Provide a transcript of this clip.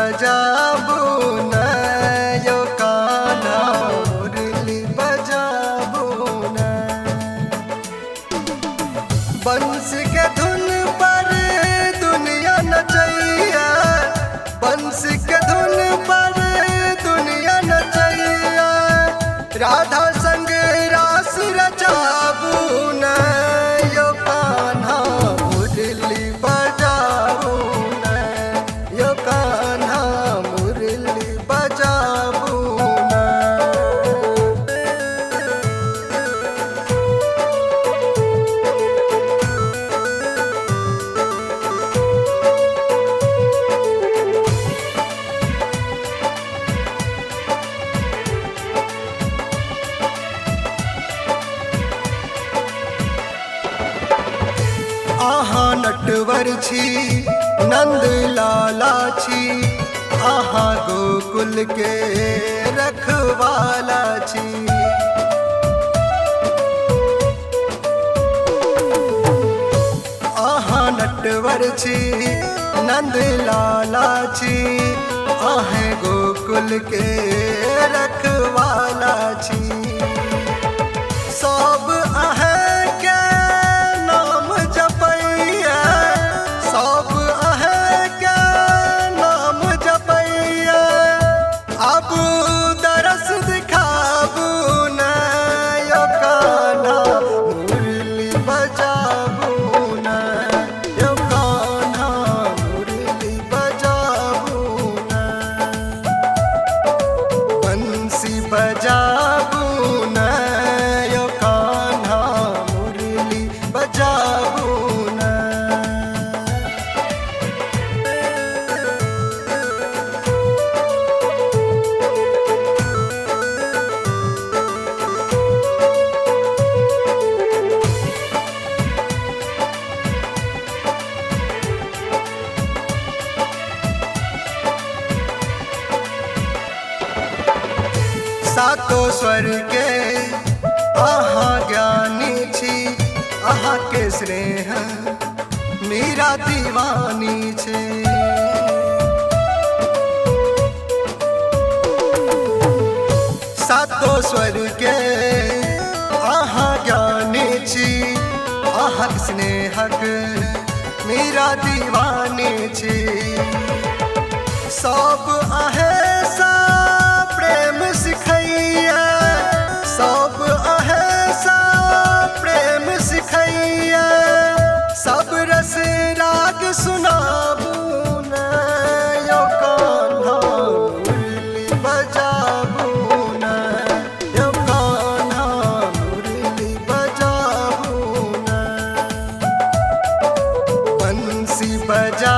बजाबू न यो कान्हा मुरली बजाबू न। बंसी के धुन पर दुनिया नचैया, बंसी के धुन पर दुनिया नचैया, राधा संग रास रचाबू न यो कान्हा मुरली बजाबू न, यो कान्हा मुरली बजाबू न। आहा नटवर छी नंद लाला छी, आहा गोकुल के रखवाला छी। आहा नटवर छी नंद लाला छी, आहे गोकुल के रखवाला छी। सब आहे के नाम जपैया, सब आहे के नाम जपैया, अब दरस दिखाबू न यो कान्हा मुरली बजाबू न, यो कान्हा मुरली बजाबू न। बंसी बजाबू न यो कान्हा मुरली बजाबू न। सातो स्वर के आहा ज्ञानी छी, आहा के स्नेह मीरा दीवानी छे। सातो स्वर के आहा ज्ञानी छी, आहा के स्नेहक मीरा दीवानी छी। सब आहे सा प्रेम सिखैया, सब आहे सा प्रेम सिखैया, सब रस राग सुनाबू न यो कान्हा मुरली बजाबू न, यो कान्हा मुरली बजाबू न। बंसी बजा